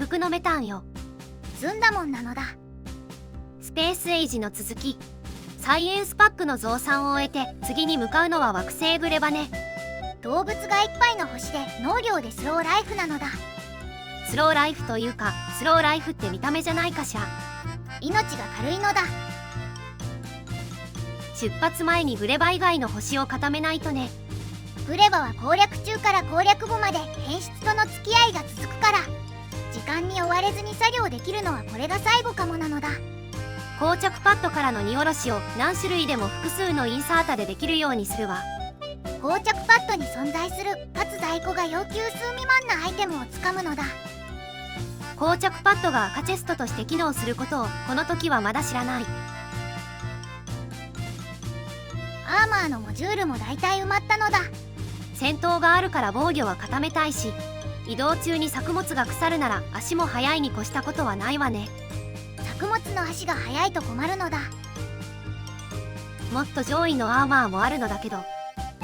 服のメタンよ。ずんだもんなのだ。スペースエイジの続き、サイエンスパックの増産を終えて次に向かうのは惑星ブレバね。動物がいっぱいの星で農業でスローライフなのだ。スローライフというか、スローライフって見た目じゃないかしら。命が軽いのだ。出発前にブレバ以外の星を固めないとね。ブレバは攻略中から攻略後まで変質との付き合いが続くから、時間に追われずに作業できるのはこれが最後かもなのだ。膠着パッドからの荷下ろしを何種類でも複数のインサータでできるようにするわ。膠着パッドに存在するかつ在庫が要求数未満なアイテムをつかむのだ。膠着パッドが赤チェストとして機能することをこの時はまだ知らない。アーマーのモジュールも大体埋まったのだ。戦闘があるから防御は固めたいし、移動中に作物が腐るなら足も速いに越したことはないわね。作物の足が速いと困るのだ。もっと上位のアーマーもあるのだけど、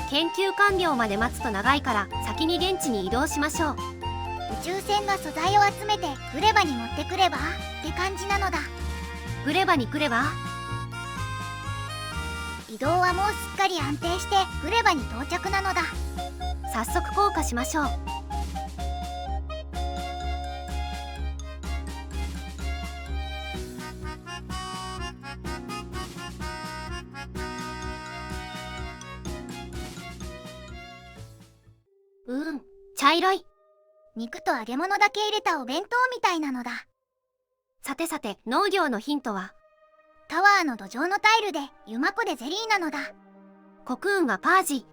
研究完了まで待つと長いから先に現地に移動しましょう。宇宙船が素材を集めてグレバに持ってくればって感じなのだ。グレバに来れば。移動はもうすっかり安定してグレバに到着なのだ。早速降下しましょう。茶色い。肉と揚げ物だけ入れたお弁当みたいなのだ。さてさて、農業のヒントはタワーの土壌のタイルでユマコでゼリーなのだ。コクーンがパージ。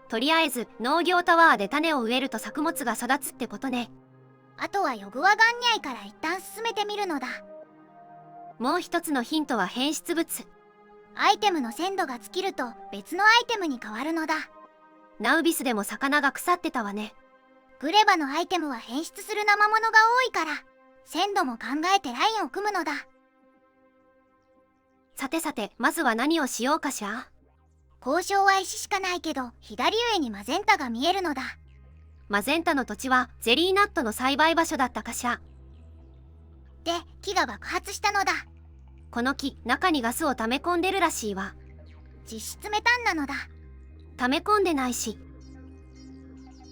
とりあえず農業タワーで種を植えると作物が育つってことね。あとはヨグワガンニャイから一旦進めてみるのだ。もう一つのヒントは変質物。アイテムの鮮度が尽きると別のアイテムに変わるのだ。ナウビスでも魚が腐ってたわね。グレバのアイテムは変質する生物が多いから鮮度も考えてラインを組むのだ。さてさて、まずは何をしようかしら。交渉は石しかないけど左上にマゼンタが見えるのだ。マゼンタの土地はゼリーナットの栽培場所だったかしら。で、木が爆発したのだ。この木、中にガスを溜め込んでるらしいわ。実質メタンなのだ。溜め込んでないし。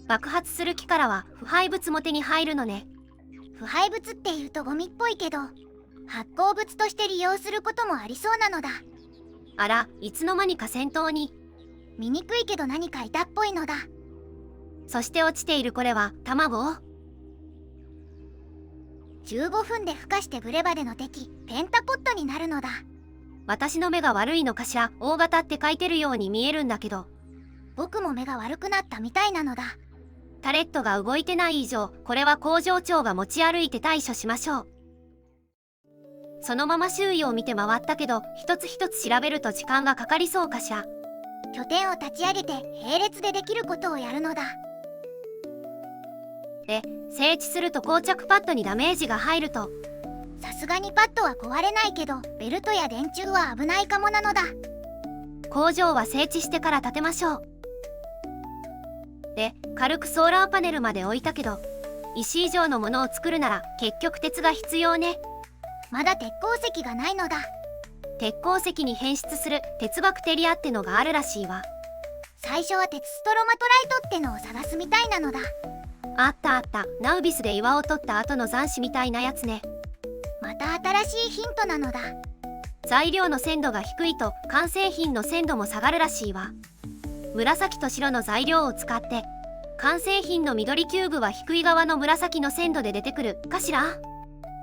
爆発する木からは腐敗物も手に入るのね。腐敗物って言うとゴミっぽいけど、発酵物として利用することもありそうなのだ。あら、いつの間にか戦闘に。見にくいけど何かいたっぽいのだ。そして落ちているこれは卵。15分で孵化してブレバでの敵ペンタポットになるのだ。私の目が悪いのかしら。大型って書いてるように見えるんだけど。僕も目が悪くなったみたいなのだ。タレットが動いてない以上、これは工場長が持ち歩いて対処しましょう。そのまま周囲を見て回ったけど、一つ一つ調べると時間がかかりそうかしら。拠点を立ち上げて並列でできることをやるのだ。で、整地すると膠着パッドにダメージが入ると。さすがにパッドは壊れないけどベルトや電柱は危ないかもなのだ。工場は整地してから建てましょう。で、軽くソーラーパネルまで置いたけど、石以上のものを作るなら結局鉄が必要ね。まだ鉄鉱石がないのだ。鉄鉱石に変質する鉄バクテリアってのがあるらしいわ。最初は鉄ストロマトライトってのを探すみたいなのだ。あったあった、ナウビスで岩を取った後の残滓みたいなやつね。また新しいヒントなのだ。材料の鮮度が低いと完成品の鮮度も下がるらしいわ。紫と白の材料を使って完成品の緑キューブは低い側の紫の鮮度で出てくるかしら。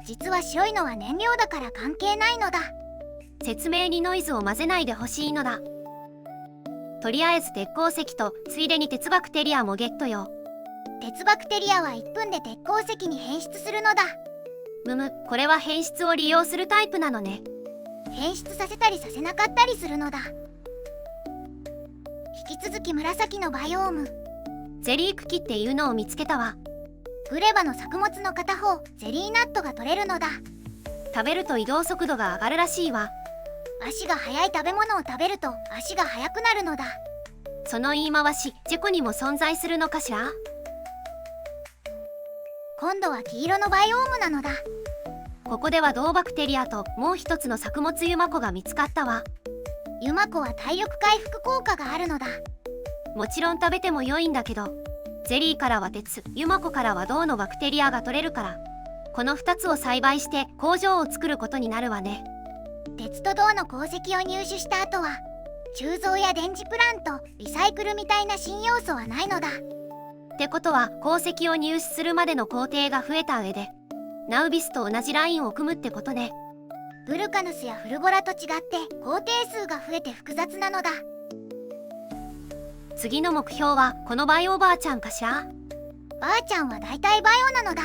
実は白いのは燃料だから関係ないのだ。説明にノイズを混ぜないでほしいのだ。とりあえず鉄鉱石とついでに鉄バクテリアもゲットよ。鉄バクテリアは1分で鉄鉱石に変質するのだ。これは変質を利用するタイプなのね。変質させたりさせなかったりするのだ。引き続き紫のバイオーム。ゼリー茎っていうのを見つけたわ。グレバの作物の片方ゼリーナットが取れるのだ。食べると移動速度が上がるらしいわ。足が速い食べ物を食べると足が速くなるのだ。その言い回しチェコにも存在するのかしら。今度は黄色のバイオームなのだ。ここでは銅バクテリアともう一つの作物ユマコが見つかったわ。ユマコは体力回復効果があるのだ。もちろん食べても良いんだけど、ゼリーからは鉄、ユマコからは銅のバクテリアが取れるから、この2つを栽培して工場を作ることになるわね。鉄と銅の鉱石を入手した後は鋳造や電磁プラント、リサイクルみたいな新要素はないのだ。ってことは鉱石を入手するまでの工程が増えた上で、ナウビスと同じラインを組むってことね。ブルカヌスやフルボラと違って工程数が増えて複雑なのだ。次の目標はこのバイオおばあちゃんかしら。ばあちゃんはだいたいバイオなのだ。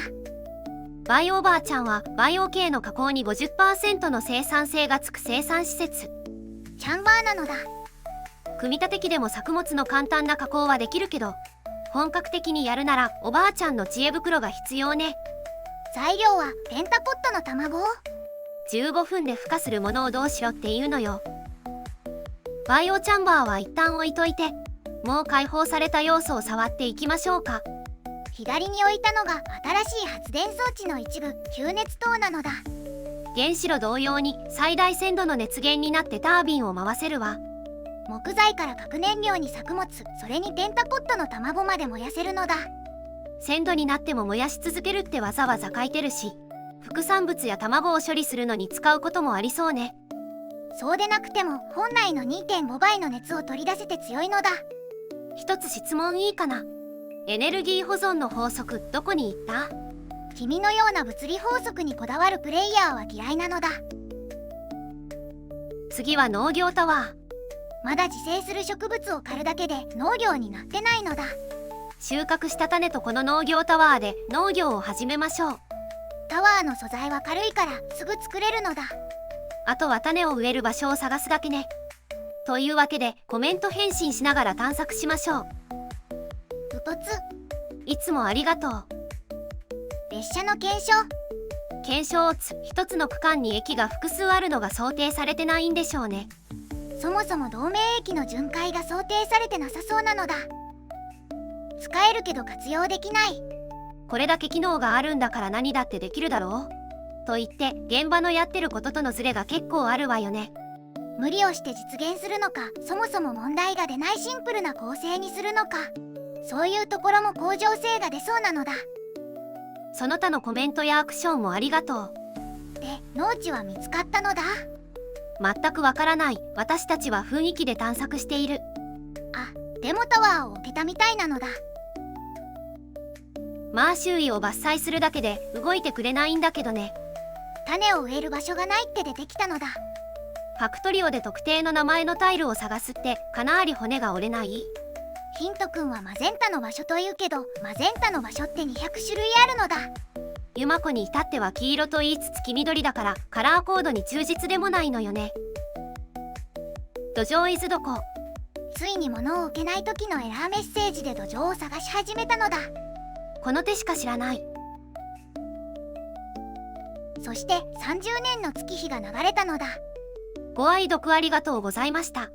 バイオおばあちゃんはバイオ系の加工に 50% の生産性がつく生産施設。チャンバーなのだ。組み立て機でも作物の簡単な加工はできるけど、本格的にやるならおばあちゃんの知恵袋が必要ね。材料はペンタポットの卵。15分で孵化するものをどうしろっていうのよ。バイオチャンバーは一旦置いといて、もう解放された要素を触っていきましょうか。左に置いたのが新しい発電装置の一部、吸熱塔なのだ。原子炉同様に最大1000度の熱源になってタービンを回せるわ。木材から核燃料に作物、それにペンタポットの卵まで燃やせるのだ。1000度になっても燃やし続けるってわざわざ書いてるし、副産物や卵を処理するのに使うこともありそうね。そうでなくても本来の 2.5 倍の熱を取り出せて強いのだ。一つ質問いいかな。エネルギー保存の法則どこに行った？君のような物理法則にこだわるプレイヤーは嫌いなのだ。次は農業タワー。まだ自生する植物を刈るだけで農業になってないのだ。収穫した種とこの農業タワーで農業を始めましょう。タワーの素材は軽いからすぐ作れるのだ。あとは種を植える場所を探すだけね。というわけでコメント返信しながら探索しましょう。うぽつ。いつもありがとう。列車の検証。検証一つの区間に駅が複数あるのが想定されてないんでしょうね。そもそも同盟駅の巡回が想定されてなさそうなのだ。使えるけど活用できない。これだけ機能があるんだから何だってできるだろうと言って現場のやってることとのズレが結構あるわよね。無理をして実現するのか、そもそも問題が出ないシンプルな構成にするのか、そういうところも向上性が出そうなのだ。その他のコメントやアクションもありがとう。で、農地は見つかったのだ。全くわからない。私たちは雰囲気で探索している。あ、デモタワーを置けたみたいなのだ。まあ周囲を伐採するだけで動いてくれないんだけどね。種を植える場所がないって出てきたのだ。ファクトリオで特定の名前のタイルを探すってかなり骨が折れない？ヒントくんはマゼンタの場所と言うけど、マゼンタの場所って200種類あるのだ。ユマコに至っては黄色と言いつつ黄緑だからカラーコードに忠実でもないのよね。土壌イズどこ？ついに物を置けない時のエラーメッセージで土壌を探し始めたのだ。この手しか知らない。そして30年の月日が流れたのだ。ご愛読ありがとうございました。